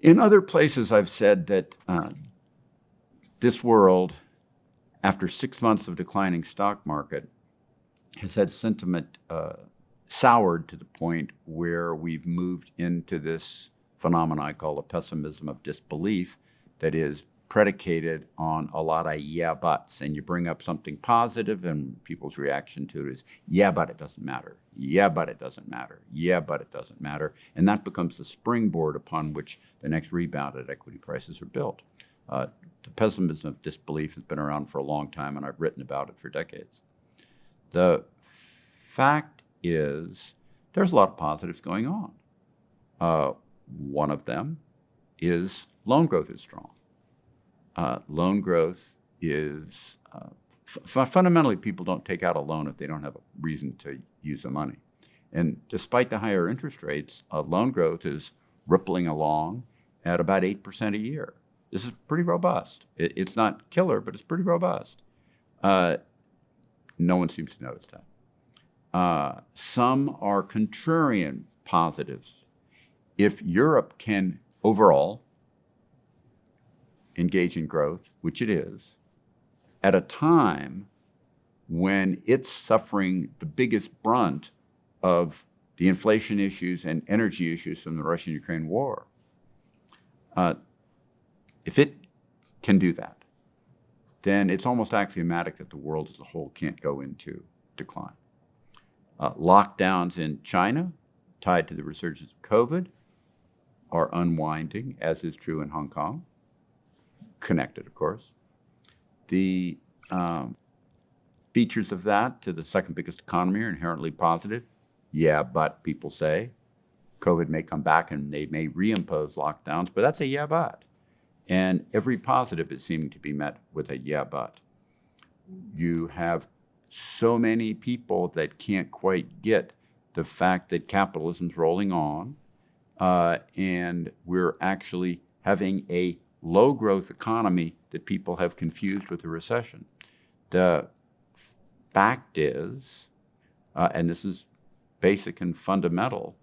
In other places, I've said that this world, after 6 months of declining stock market, has had sentiment soured to the point where we've moved into this phenomenon I call a pessimism of disbelief that is predicated on a lot of yeah buts. And you bring up something positive and people's reaction to it is, yeah, but it doesn't matter. Yeah, but it doesn't matter. Yeah, but it doesn't matter. And that becomes the springboard upon which the next rebound at equity prices are built. The pessimism of disbelief has been around for a long time, and I've written about it for decades. The fact is there's a lot of positives going on. One of them is loan growth is strong. Loan growth is fundamentally, people don't take out a loan if they don't have a reason to use the money. And despite the higher interest rates, loan growth is rippling along at about 8% a year. This is pretty robust. It's not killer, but it's pretty robust. No one seems to notice that. Some are contrarian positives. If Europe can overall engage in growth, which it is, at a time when it's suffering the biggest brunt of the inflation issues and energy issues from the Russian-Ukraine war, if it can do that, then it's almost axiomatic that the world as a whole can't go into decline. Lockdowns in China, tied to the resurgence of COVID, are unwinding, as is true in Hong Kong. Connected, of course. The features of that to the second biggest economy are inherently positive. Yeah, but people say COVID may come back and they may reimpose lockdowns, but that's a yeah, but. And every positive is seeming to be met with a yeah, but. You have so many people that can't quite get the fact that capitalism's rolling on, and we're actually having a low growth economy that people have confused with a recession. The fact is, and this is basic and fundamental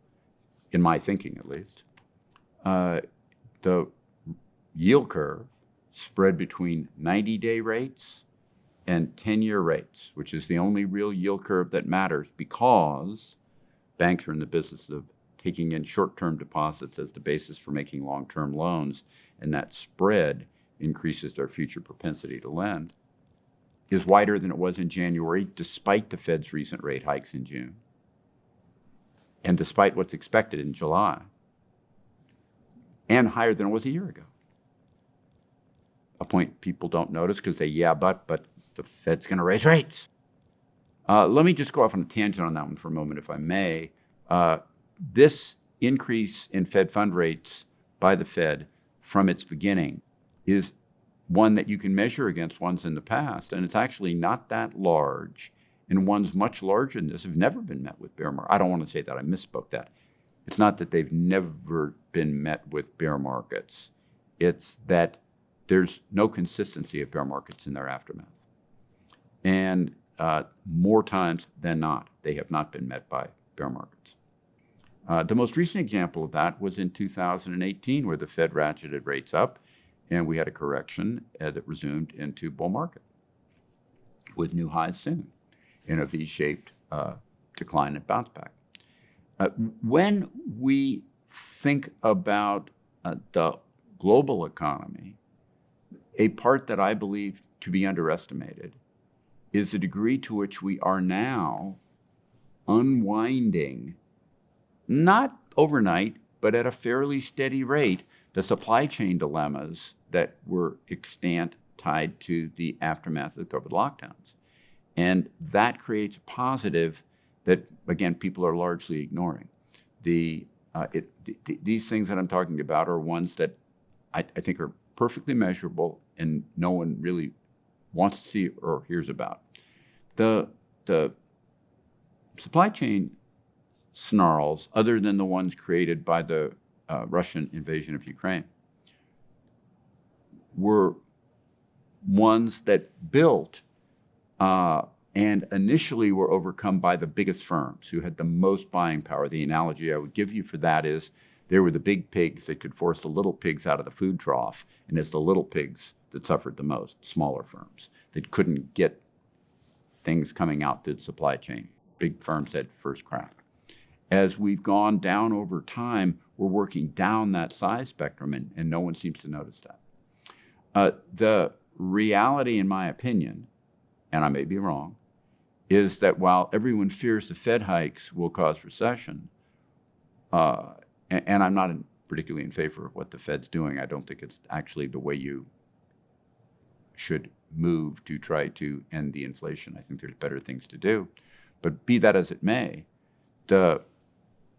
in my thinking at least, the yield curve spread between 90-day rates and 10-year rates, which is the only real yield curve that matters because banks are in the business of taking in short-term deposits as the basis for making long-term loans, and that spread increases their future propensity to lend, is wider than it was in January, despite the Fed's recent rate hikes in June, and despite what's expected in July, and higher than it was a year ago. A point people don't notice because they, yeah, but the Fed's going to raise rates. Let me just go off on a tangent on that one for a moment, if I may. This increase in Fed fund rates by the Fed from its beginning is one that you can measure against ones in the past, and it's actually not that large, and ones much larger than this have never been met with bear market. I don't want to say that, I misspoke that. It's not that they've never been met with bear markets. It's that there's no consistency of bear markets in their aftermath. And more times than not, they have not been met by bear markets. The most recent example of that was in 2018, where the Fed ratcheted rates up, and we had a correction that resumed into bull market with new highs soon in a V-shaped decline and bounce back. When we think about the global economy, a part that I believe to be underestimated is the degree to which we are now unwinding, not overnight, but at a fairly steady rate, the supply chain dilemmas that were extant tied to the aftermath of the COVID lockdowns. And that creates a positive that, again, people are largely ignoring. These things that I'm talking about are ones that I think are perfectly measurable and no one really wants to see or hears about. The supply chain snarls, other than the ones created by the Russian invasion of Ukraine, were ones that built and initially were overcome by the biggest firms who had the most buying power. The analogy I would give you for that is They were the big pigs that could force the little pigs out of the food trough, and it's the little pigs that suffered the most, smaller firms that couldn't get things coming out through the supply chain. Big firms had first crack. As we've gone down over time, we're working down that size spectrum, and no one seems to notice that. The reality, in my opinion, and I may be wrong, is that while everyone fears the Fed hikes will cause recession, and I'm not particularly in favor of what the Fed's doing. I don't think it's actually the way you should move to try to end the inflation. I think there's better things to do. But be that as it may, the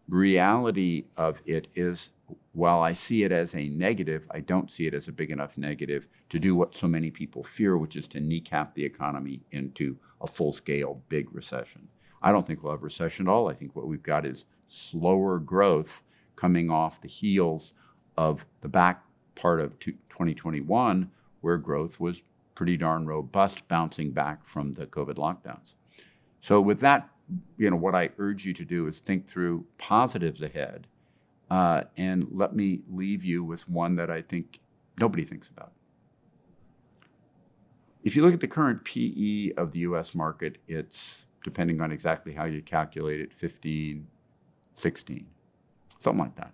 reality of it is, while I see it as a negative, I don't see it as a big enough negative to do what so many people fear, which is to kneecap the economy into a full-scale big recession. I don't think we'll have a recession at all. I think what we've got is slower growth coming off the heels of the back part of 2021, where growth was pretty darn robust, bouncing back from the COVID lockdowns. So with that, what I urge you to do is think through positives ahead, and let me leave you with one that I think nobody thinks about. If you look at the current PE of the US market, it's, depending on exactly how you calculate it, 15, 16, something like that.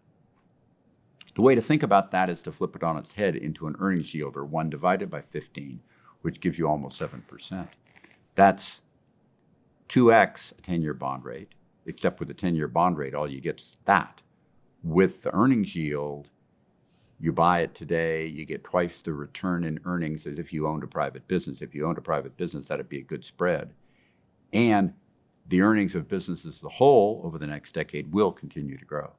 The way to think about that is to flip it on its head into an earnings yield, or 1 divided by 15, which gives you almost 7%. That's 2x a 10-year bond rate, except with the 10-year bond rate, all you get is that. With the earnings yield, you buy it today, you get twice the return in earnings as if you owned a private business. If you owned a private business, that'd be a good spread. And the earnings of businesses as a whole over the next decade will continue to grow.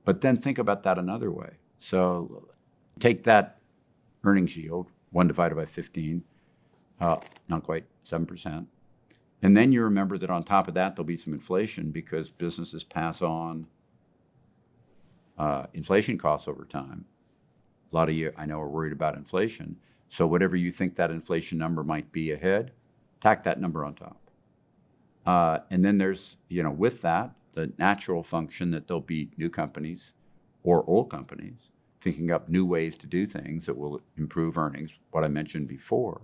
But then think about that another way. So take that earnings yield, 1 divided by 15, not quite 7%. And then you remember that on top of that, there'll be some inflation because businesses pass on inflation costs over time. A lot of you, I know, are worried about inflation. So whatever you think that inflation number might be ahead, tack that number on top. And then there's, with that, the natural function that there'll be new companies or old companies thinking up new ways to do things that will improve earnings, what I mentioned before,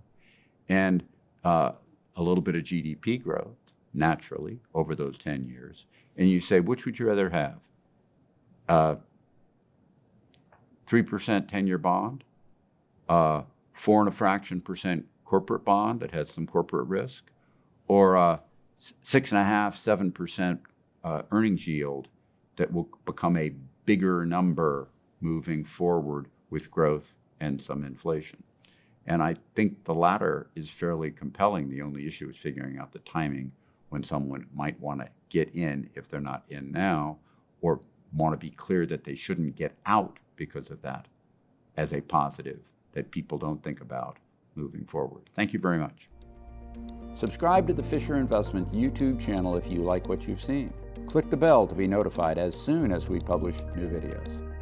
and a little bit of GDP growth naturally over those 10 years. And you say, which would you rather have? 3% 10-year bond, 4 and a fraction percent corporate bond that has some corporate risk, or 6.5%, 7% earnings yield that will become a bigger number moving forward with growth and some inflation. And I think the latter is fairly compelling. The only issue is figuring out the timing when someone might want to get in if they're not in now, or want to be clear that they shouldn't get out because of that as a positive that people don't think about moving forward. Thank you very much. Subscribe to the Fisher Investment YouTube channel if you like what you've seen. Click the bell to be notified as soon as we publish new videos.